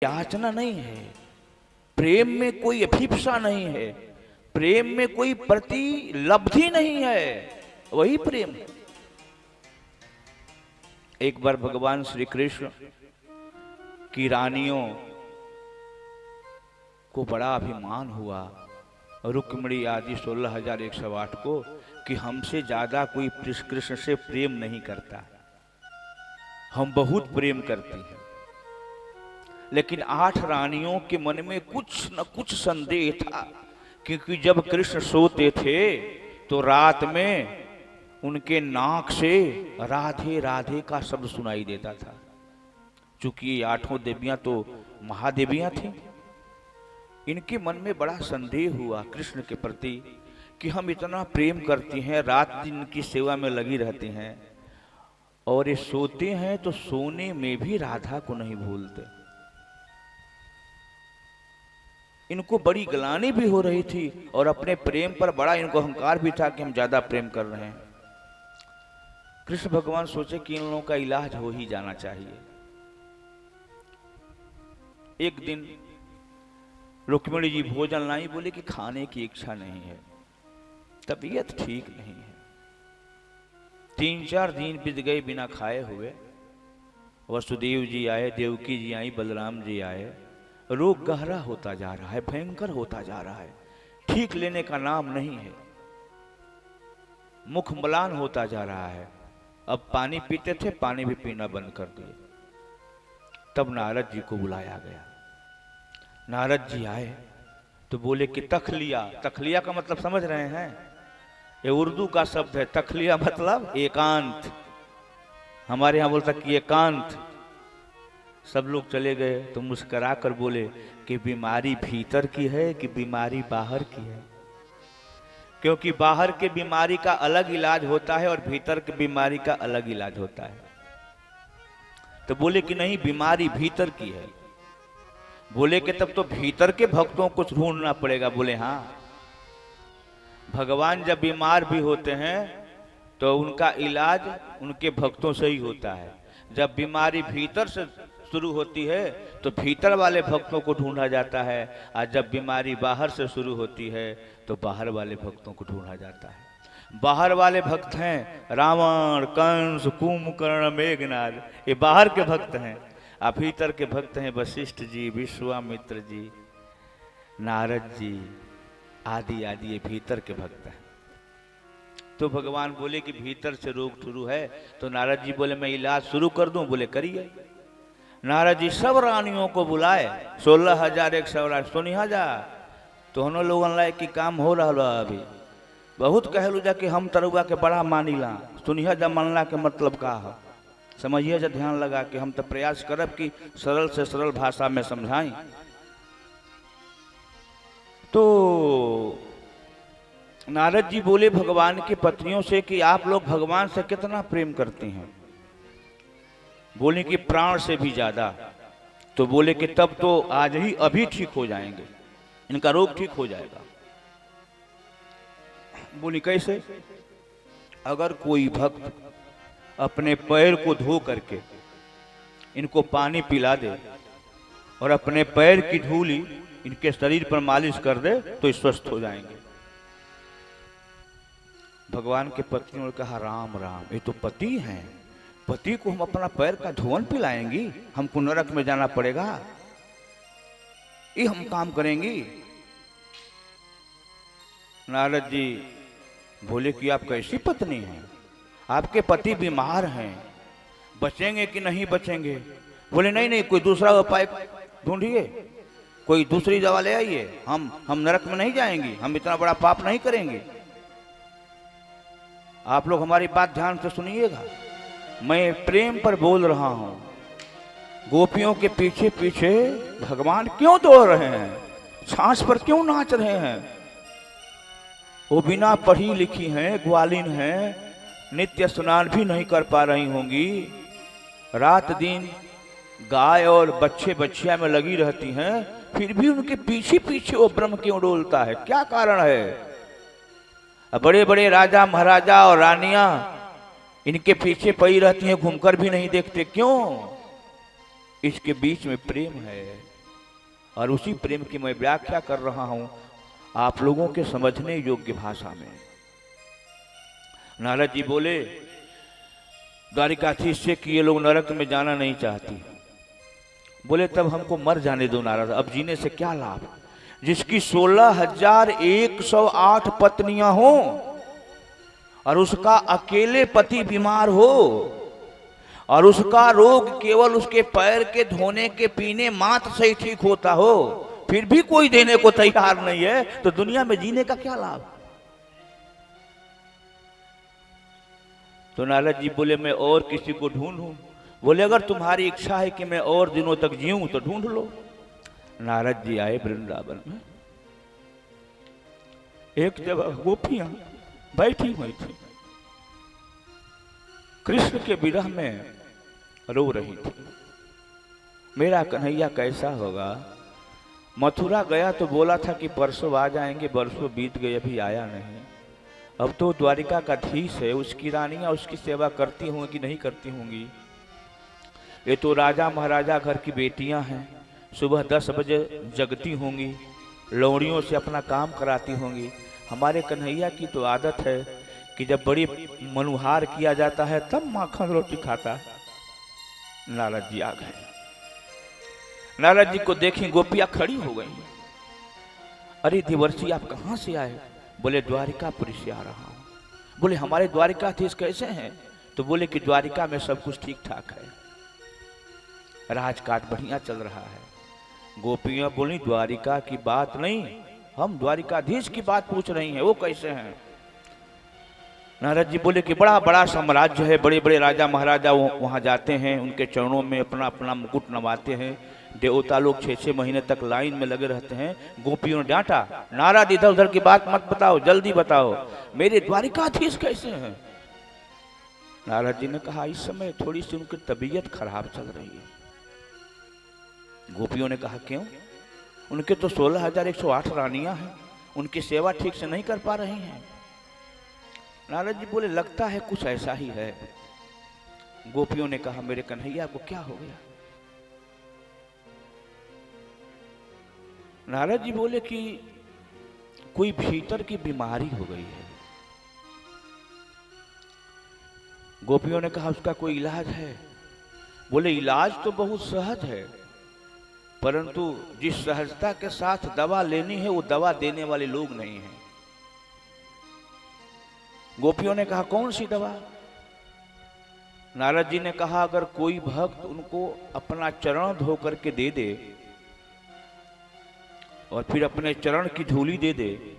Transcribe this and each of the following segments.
याचना नहीं है, प्रेम में कोई अभिप्सा नहीं है, प्रेम में कोई प्रतिलब्धि नहीं है, वही प्रेम है। एक बार भगवान श्री कृष्ण की रानियों को बड़ा अभिमान हुआ, रुक्मिणी आदि 16,108 को, कि हमसे ज्यादा कोई कृष्ण से प्रेम नहीं करता, हम बहुत प्रेम करते हैं। लेकिन 8 रानियों के मन में कुछ न कुछ संदेह था, क्योंकि जब कृष्ण सोते थे तो रात में उनके नाक से राधे राधे का शब्द सुनाई देता था। चूंकि ये 8 देवियां तो महादेवियां थीं, इनके मन में बड़ा संदेह हुआ कृष्ण के प्रति कि हम इतना प्रेम करती हैं, रात दिन की सेवा में लगी रहती हैं, और ये सोते हैं तो सोने में भी राधा को नहीं भूलते। इनको बड़ी गलानी भी हो रही थी और अपने प्रेम पर बड़ा इनको अहंकार भी था कि हम ज्यादा प्रेम कर रहे हैं। कृष्ण भगवान सोचे कि इन लोगों का इलाज हो ही जाना चाहिए। एक दिन रुक्मिणी जी भोजन लाई, बोले कि खाने की इच्छा नहीं है, तबीयत ठीक नहीं है। 3-4 दिन बीत गए बिना खाए हुए। वसुदेव जी आए, देवकी जी आई, बलराम जी आए। रोग गहरा होता जा रहा है, भयंकर होता जा रहा है, ठीक लेने का नाम नहीं है, मुख म्लान होता जा रहा है। अब पानी पीते थे, पानी भी पीना बंद कर दिए। तब नारद जी को बुलाया गया। नारद जी आए तो बोले कि तखलिया, तखलिया का मतलब समझ रहे हैं, ये उर्दू का शब्द है। तखलिया मतलब एकांत, हमारे यहां बोलता कि एकांत। सब लोग चले गए तो मुस्कुरा कर बोले कि बीमारी भीतर की है कि बीमारी बाहर की है, क्योंकि बाहर के बीमारी का अलग इलाज होता है और भीतर की बीमारी का अलग इलाज होता है। तो बोले कि नहीं, बीमारी भीतर की है। बोले कि तब तो भीतर के भक्तों को ढूंढना पड़ेगा। बोले हाँ, भगवान जब बीमार भी होते हैं तो उनका इलाज उनके भक्तों से ही होता है। जब बीमारी भीतर से शुरू होती है तो भीतर वाले भक्तों को ढूंढा जाता है, और जब बीमारी बाहर से शुरू होती है तो बाहर वाले भक्तों को ढूंढा जाता है। बाहर वाले भक्त हैं रावण, कंस, कुंभकर्ण, मेघनाद, ये बाहर के भक्त हैं। और भीतर के भक्त हैं वशिष्ठ जी, विश्वामित्र जी, नारद जी आदि आदि, ये भीतर के भक्त हैं। तो भगवान बोले कि भीतर से रोग शुरू है। तो नारद जी बोले मैं इलाज शुरू कर दूं? बोले करिए। नारद जी सब रानियों को बुलाए, 16,108 सुनिया जा, तो हम लोगन लाए कि काम हो रहा अभी बहुत कहलू जा कि हम तरुआ के बड़ा मानीला। सुनिया जा मानला के मतलब का है, समझिए जा, ध्यान लगा के हम तो प्रयास करब कि सरल से सरल भाषा में समझाई। तो नारद जी बोले भगवान की पत्नियों से कि आप लोग भगवान से कितना प्रेम करती हैं? बोले कि प्राण से भी ज्यादा। तो बोले कि तब तो आज ही अभी ठीक हो जाएंगे, इनका रोग ठीक हो जाएगा। बोली कैसे? अगर कोई भक्त अपने पैर को धो करके इनको पानी पिला दे और अपने पैर की धूली इनके शरीर पर मालिश कर दे तो स्वस्थ हो जाएंगे। भगवान के पत्नियों ने कहा राम राम, ये तो पति हैं, पति को हम अपना पैर का धोवन पिलाएंगी? हमको नरक में जाना पड़ेगा, ये हम काम करेंगी? नारद जी बोले कि आप कैसी पत्नी हैं? आपके पति बीमार हैं, बचेंगे कि नहीं बचेंगे? बोले नहीं नहीं, कोई दूसरा उपाय ढूंढिए, कोई दूसरी दवा ले आइए, हम नरक में नहीं जाएंगी, हम इतना बड़ा पाप नहीं करेंगे। आप लोग हमारी बात ध्यान से सुनिएगा, मैं प्रेम पर बोल रहा हूं। गोपियों के पीछे पीछे भगवान क्यों दौड़ रहे हैं? सांस पर क्यों नाच रहे हैं? वो बिना पढ़ी लिखी हैं, ग्वालिन हैं, नित्य स्नान भी नहीं कर पा रही होंगी, रात दिन गाय और बच्चे बच्चिया में लगी रहती हैं, फिर भी उनके पीछे पीछे वो ब्रह्म क्यों डोलता है? क्या कारण है? बड़े बड़े राजा महाराजा और रानियां इनके पीछे पड़ी रहती हैं, घूमकर भी नहीं देखते, क्यों? इसके बीच में प्रेम है। और उसी प्रेम की मैं व्याख्या कर रहा हूं आप लोगों के समझने योग्य भाषा में। नारद जी बोले द्वारिकाधीश से कि ये लोग नरक में जाना नहीं चाहती। बोले तब हमको मर जाने दो नारद, अब जीने से क्या लाभ। जिसकी 16,108 पत्नियां हो और उसका अकेले पति बीमार हो और उसका रोग केवल उसके पैर के धोने के पीने मात्र से ही ठीक होता हो, फिर भी कोई देने को तैयार नहीं है, तो दुनिया में जीने का क्या लाभ। तो नारद जी बोले मैं और किसी को ढूंढूं। बोले अगर तुम्हारी इच्छा है कि मैं और दिनों तक जीऊं तो ढूंढ लो। नारद जी आए वृंदावन में। एक जगह गोपियां बैठी हुई थी, कृष्ण के विरह में रो रही थी। मेरा कन्हैया कैसा होगा। मथुरा गया तो बोला था कि परसों आ जाएंगे, बरसों बीत गए अभी आया नहीं। अब तो द्वारिका का धीश है, उसकी रानियां उसकी सेवा करती होंगी कि नहीं करती होंगी। ये तो राजा महाराजा घर की बेटियां हैं, सुबह 10 बजे जगती होंगी, लौड़ियों से अपना काम कराती होंगी। हमारे कन्हैया की तो आदत है कि जब बड़ी मनुहार किया जाता है तब माखन रोटी खाता है। नारद जी आ गए। नारद जी को देखी गोपियां खड़ी हो गई। अरे देवर्षि आप कहां से आए। बोले द्वारिकापुरी से आ रहा हूं। बोले हमारे द्वारिकाधीश कैसे हैं। तो बोले कि द्वारिका में सब कुछ ठीक ठाक है, राजकाज बढ़िया चल रहा है। गोपियां बोली द्वारिका की बात नहीं, हम द्वारिकाधीश की बात पूछ रही हैं, वो कैसे हैं। नारद जी बोले कि बड़ा बड़ा साम्राज्य है, बड़े बड़े राजा महाराजा वहां जाते हैं, उनके चरणों में अपना अपना मुकुट नवाते हैं। देवता लोग 6-6 महीने तक लाइन में लगे रहते हैं। गोपियों ने डांटा, नारद इधर उधर की बात मत बताओ, जल्दी बताओ मेरे द्वारिकाधीश कैसे हैं। नारद जी ने कहा इस समय थोड़ी सी उनकी तबीयत खराब चल रही है। गोपियों ने कहा क्यों। उनके तो 16,108 रानियां हैं, उनकी सेवा ठीक से नहीं कर पा रही हैं। नारद जी बोले लगता है कुछ ऐसा ही है। गोपियों ने कहा मेरे कन्हैया को क्या हो गया। नारद जी बोले कि कोई भीतर की बीमारी हो गई है। गोपियों ने कहा उसका कोई इलाज है। बोले इलाज तो बहुत सहज है, परंतु जिस सहजता के साथ दवा लेनी है वो दवा देने वाले लोग नहीं हैं। गोपियों ने कहा कौन सी दवा। नारद जी ने कहा अगर कोई भक्त उनको अपना चरण धो करके दे दे और फिर अपने चरण की धूली दे दे,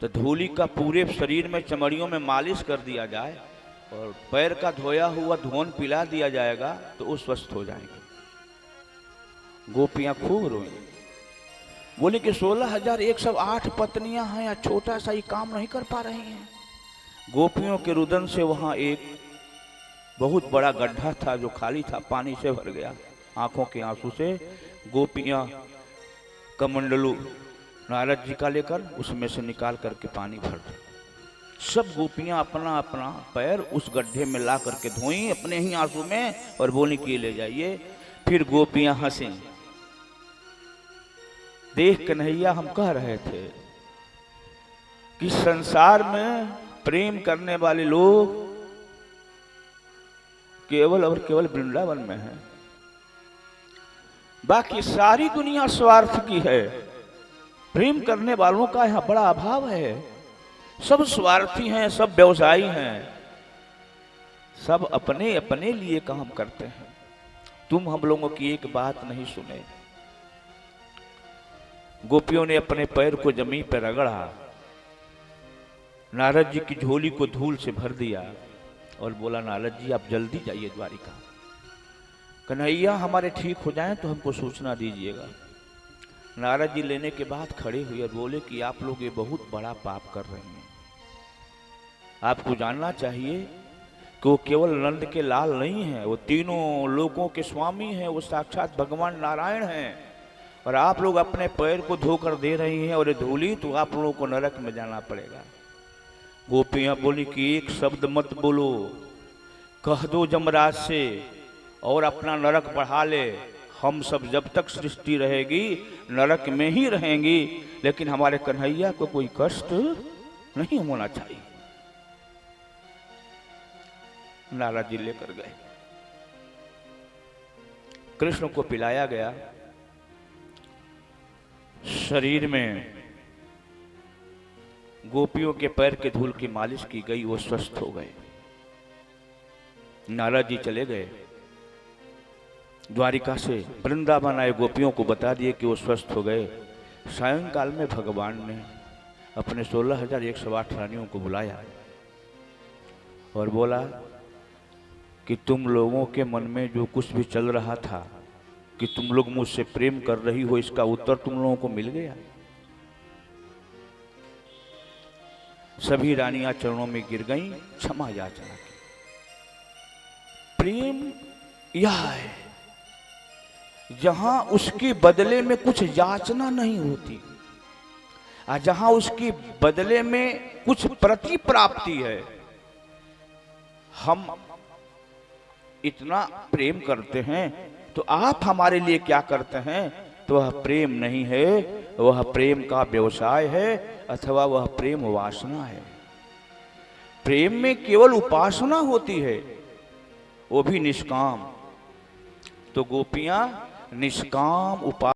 तो धूली का पूरे शरीर में चमड़ियों में मालिश कर दिया जाए और पैर का धोया हुआ धोन पिला दिया जाएगा तो वो स्वस्थ हो जाएंगे। गोपियां खूब रोई। बोले कि 16,108 पत्नियां हैं या छोटा सा ये काम नहीं कर पा रही हैं। गोपियों के रुदन से वहां एक बहुत बड़ा गड्ढा था जो खाली था, पानी से भर गया। आंखों के आंसू से गोपियां कमंडलू नारद जी का लेकर उसमें से निकाल करके पानी भर दे। सब गोपियां अपना अपना पैर उस गड्ढे में ला करके धोई अपने ही आंसू में और बोली कि ले जाइए। फिर गोपियां हंसी। देख कन्हैया हम कह रहे थे कि संसार में प्रेम करने वाले लोग केवल और केवल वृंदावन में हैं, बाकी सारी दुनिया स्वार्थ की है। प्रेम करने वालों का यहां बड़ा अभाव है। सब स्वार्थी हैं, सब व्यवसायी हैं, सब अपने अपने लिए काम करते हैं। तुम हम लोगों की एक बात नहीं सुने। गोपियों ने अपने पैर को जमीन पर रगड़ा, नारद जी की झोली को धूल से भर दिया और बोला नारद जी आप जल्दी जाइए द्वारिका, कन्हैया हमारे ठीक हो जाएं तो हमको सूचना दीजिएगा। नारद जी लेने के बाद खड़े हुए और बोले कि आप लोग ये बहुत बड़ा पाप कर रहे हैं। आपको जानना चाहिए कि वो केवल नंद के लाल नहीं हैं, वो तीनों लोगों के स्वामी हैं, वो साक्षात भगवान नारायण हैं। और आप लोग अपने पैर को धोकर दे रही हैं और ये धूली, तो आप लोगों को नरक में जाना पड़ेगा। गोपियां बोली कि एक शब्द मत बोलो, कह दो जमराज से और अपना नरक बढ़ा ले, हम सब जब तक सृष्टि रहेगी नरक में ही रहेंगी, लेकिन हमारे कन्हैया को कोई कष्ट नहीं होना चाहिए। नारद जी लेकर गए, कृष्ण को पिलाया गया, शरीर में गोपियों के पैर के धूल की मालिश की गई, वो स्वस्थ हो गए। नारद जी चले गए द्वारिका से वृंदावन आए, गोपियों को बता दिए कि वो स्वस्थ हो गए। सायंकाल में भगवान ने अपने 16,108 रानियों को बुलाया और बोला कि तुम लोगों के मन में जो कुछ भी चल रहा था कि तुम लोग मुझसे प्रेम कर रही हो, इसका उत्तर तुम लोगों को मिल गया। सभी रानियां चरणों में गिर गईं, क्षमा याचना की। प्रेम यह है जहां उसके बदले में कुछ याचना नहीं होती, और जहां उसके बदले में कुछ प्रति प्राप्ति है। हम इतना प्रेम करते हैं तो आप हमारे लिए क्या करते हैं? तो वह प्रेम नहीं है, वह प्रेम का व्यवसाय है, अथवा वह प्रेम वासना है। प्रेम में केवल उपासना होती है, वो भी निष्काम। तो गोपियां निष्काम उपासना